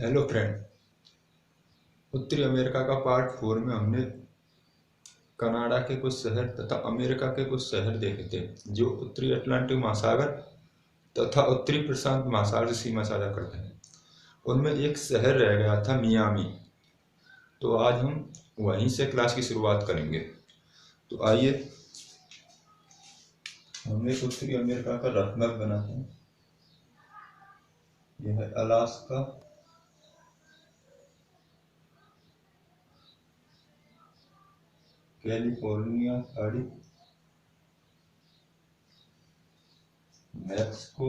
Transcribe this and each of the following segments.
Hello friend. उत्तरी America का part 4 में हमने कनाडा के कुछ शहर तथा अमेरिका के कुछ शहर देखे थे जो उत्तरी अटलांटिक महासागर तथा उत्तरी प्रशांत महासागर से सीमा साझा करते हैं। उनमें एक शहर रह गया था मियामी। तो आज हम वहीं से क्लास की शुरुआत करेंगे। तो आइए हम एक उत्तरी अमेरिका का रफ मैप बनाते हैं। यह है अलास्का, कैलिफोर्निया खाड़ी, मैक्सिको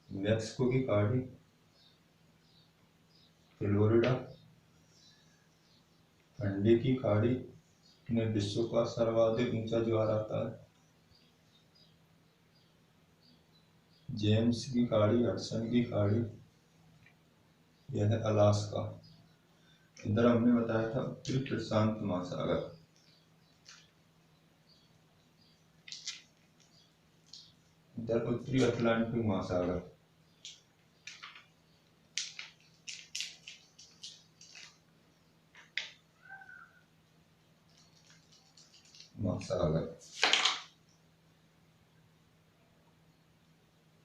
मैक्सिको की खाड़ी, फ्लोरिडा, अंडे की खाड़ी में विश्व का सर्वाधिक ऊंचा ज्वार आता है, जेम्स की खाड़ी, हडसन की खाड़ी। यह है अलास्का। इधर हमने बताया था उत्तरी प्रशांत महासागर। इधर उत्तरी अटलांटिक महासागर।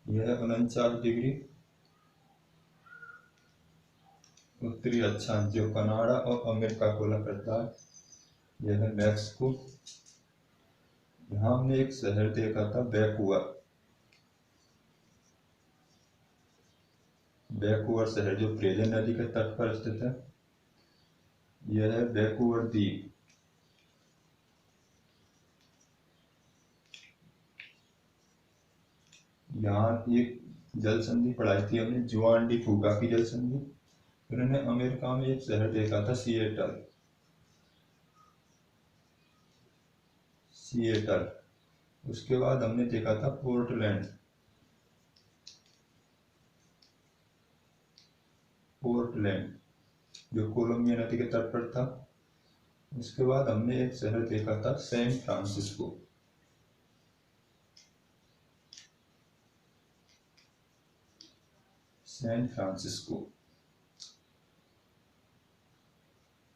यह 49 डिग्री उत्तरी अक्षांश जो कनाडा और अमेरिका को अलग करता है। यह है मैक्सिको। यहाँ हमने एक शहर देखा था वैंकूवर शहर जो फ्रेजर नदी के तट पर स्थित है। यह है वैंकूवर द्वीप। यहाँ एक जल संधि पढ़ाई थी हमने, जुआन डी फूका की जल संधि। फिर हमने अमेरिका में एक शहर देखा था सिएटल। उसके बाद हमने देखा था पोर्टलैंड जो कोलंबिया नदी के तट पर था। उसके बाद हमने एक शहर देखा था सैन फ्रांसिस्को।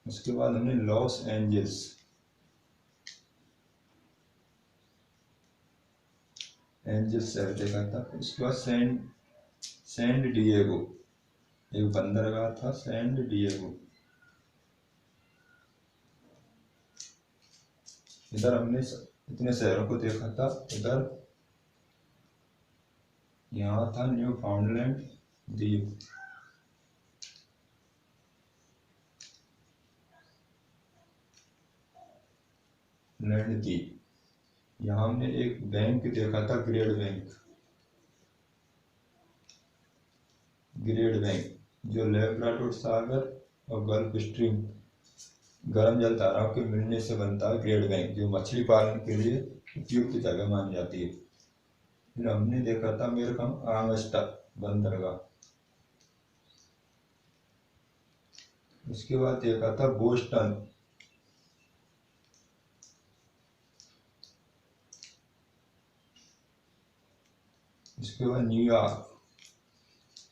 उसके बाद हमने लॉस एंजल्स शहर देखा था। उसके बाद सैन डिएगो एक बंदरगाह था, सैन डिएगो। इधर हमने इतने शहरों को देखा था। इधर यहाँ था न्यू फाउंडलैंड द्वीप। यहाँ हमने एक बैंक देखा था, ग्रेट बैंक जो लेब्राडोर सागर और गल्फ स्ट्रीम गर्म जल धाराओं के मिलने से बनता है। ग्रेट बैंक जो मछली पालन के लिए उपयुक्त जगह मानी जाती है। फिर हमने देखा था अमेरिका में ऑगस्टा बंदरगाह। उसके बाद देखा था बोस्टन। उसके बाद New York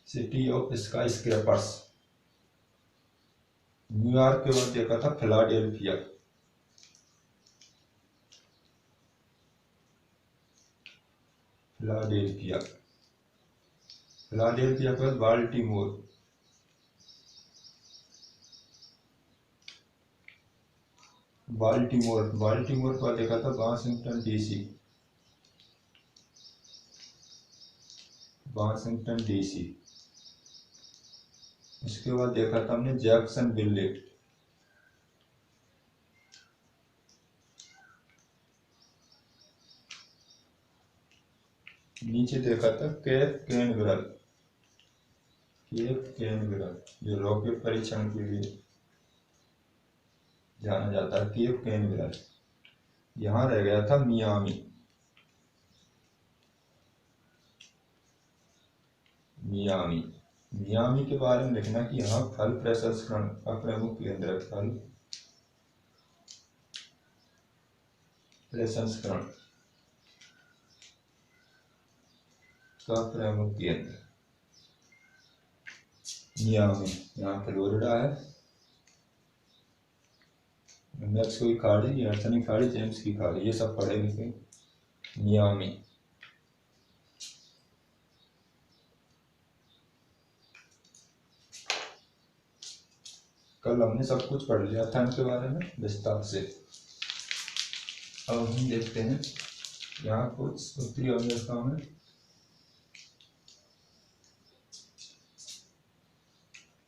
city of sky scrapers. New York के बाद देखा था फिलाडेल्फिया। फिलाडेल्फिया के बाद बाल्टीमोर पर देखा था वाशिंगटन डीसी। उसके बाद देखा था हमने जैक्सनविले। नीचे देखा था केप कैनवेरल जो रॉकेट परीक्षण के लिए जाना जाता है, केप कैनवेरल। यहाँ रह गया था मियामी के बारे में लिखना कि यहाँ फल प्रसंस्करण का प्रमुख केंद्र है। फल प्रसंस्करण का प्रमुख केंद्र। मियामी, यहाँ फ्लोरिडा है। मैक्सिको की खाड़ी, हडसन की खाड़ी, जेम्स की खाड़ी, ये सब पढ़े लिखे। मियामी। कल हमने सब कुछ पढ़ लिया था इनके बारे में विस्तार से। अब हम देखते हैं यहाँ कुछ उत्तरी अमेरिका में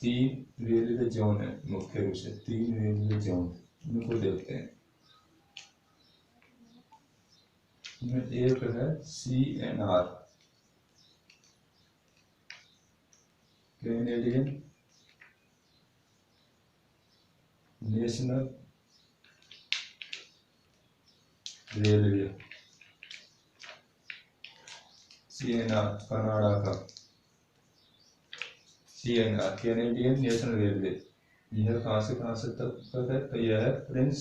तीन रेलवे जोन है, मुख्य रूप से 3 रेलवे जोन, इनको देखते हैं। इनमें एक है CNR, Canadian national railway, CNR Canada का, CNR कैनेडियन नेशनल रेलवे। यह कहाँ से तक है, तो यह है प्रिंस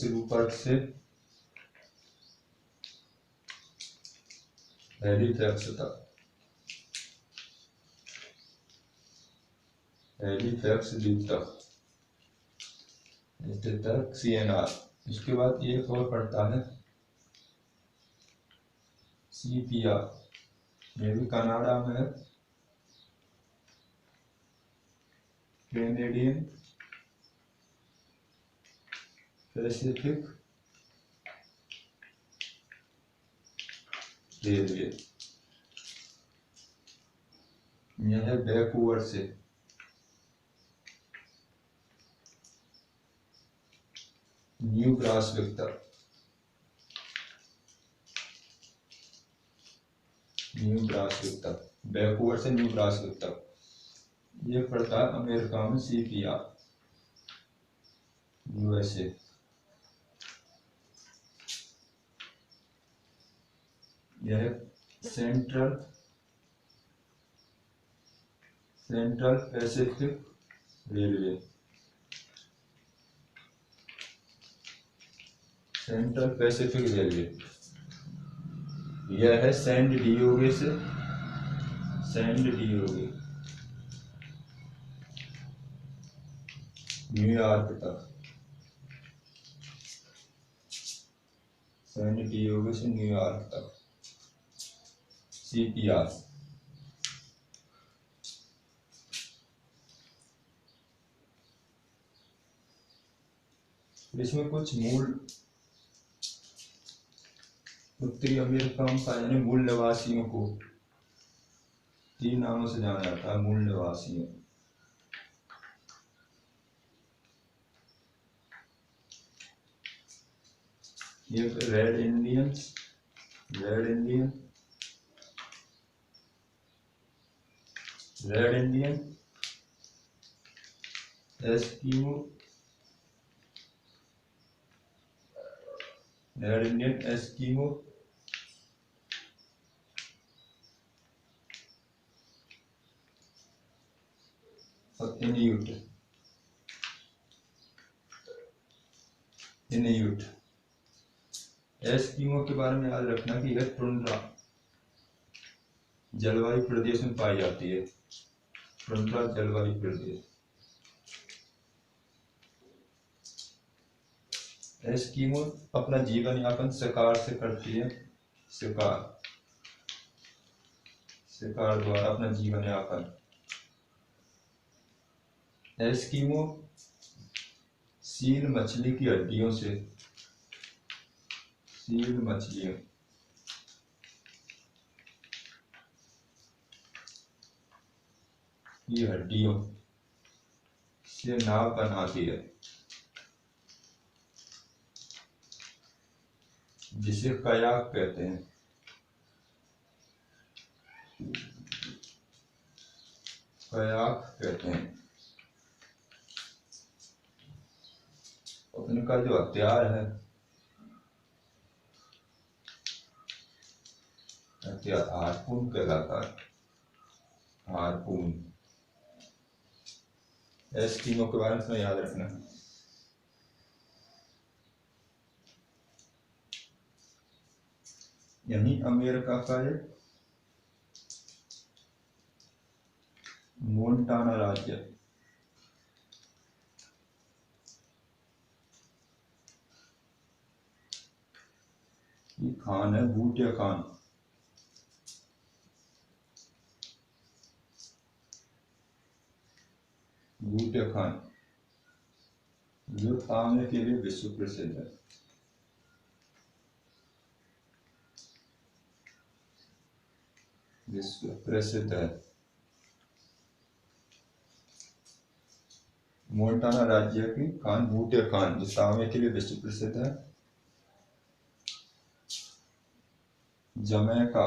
रूपर्ट से हैलीफैक्स द्वीप तक CNR। इसके बाद एक और पड़ता है CPR, ये भी कनाडा में है, कैनेडियन पैसिफिक रेलवे। यह है वैंकूवर से न्यू ब्रांसविक तक, वैंकूवर से न्यू ब्रांसविक तक। ये पड़ता है अमेरिका में CPR, USA। यह है सेंट्रल पैसिफिक रेलवे, यह है सैन डिएगो से न्यूयॉर्क तक, सैन डिएगो से न्यूयॉर्क तक CPR। इसमें कुछ मूल उत्तरी अमेरिका में पाए जाने मूल निवासियों को 3 नामों से जाना जाता है। मूल निवासियों, ये रेड इंडियन, एस्किमो, और इन्यूट। एस्किमो के बारे में याद रखना कि यह टुंड्रा जलवायु प्रदेश में पाई जाती है, टुंड्रा जलवायु प्रदेश। एस्किमो अपना जीवन यापन शिकार से करती है, शिकार द्वारा अपना जीवन यापन। एस्किमो सील मछली की हड्डियों से, की हड्डियों से नाव बनाती है, जिसे कयाक कहते हैं। उनका जो हथियार है, हार्पून कहलाता है, हार्पून। एस्किमो के बारे में याद रखना है। यही अमेरिका का एक मोन्टाना राज्य, ये खान है बूटिया खान। बूटिया खान जो तांबे के लिए विश्व प्रसिद्ध है। विश्व प्रसिद्ध है। मोन्टाना राज्य की खान बूटिया खान जो तांबे के लिए विश्व प्रसिद्ध है। जमैका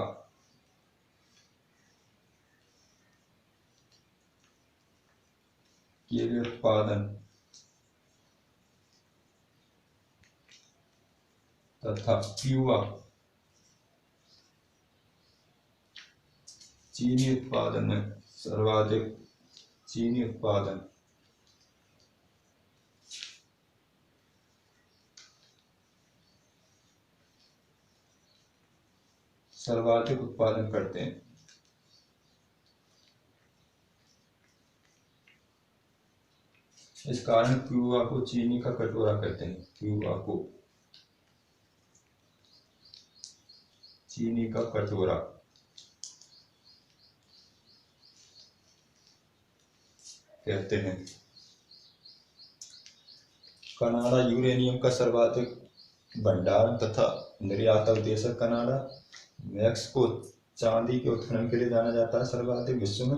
केले उत्पादन तथा क्यूबा चीनी उत्पादन में सर्वाधिक। चीनी उत्पादन सर्वाधिक उत्पादन करते हैं। इस कारण क्यूबा को चीनी का कटोरा कहते हैं। क्यूबा को चीनी का कटोरा कहते हैं। कनाडा यूरेनियम का सर्वाधिक भंडारण तथा निर्यातक देश है। कनाडा मैक्सिको चांदी के उत्खनन के लिए जाना जाता है सर्वाधिक विश्व में।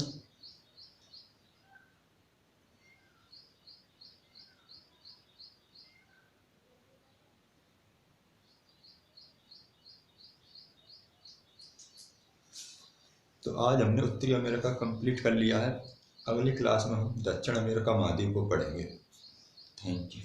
तो आज हमने उत्तरी अमेरिका कंप्लीट कर लिया है। अगली क्लास में हम दक्षिण अमेरिका महाद्वीप को पढ़ेंगे। Thank you.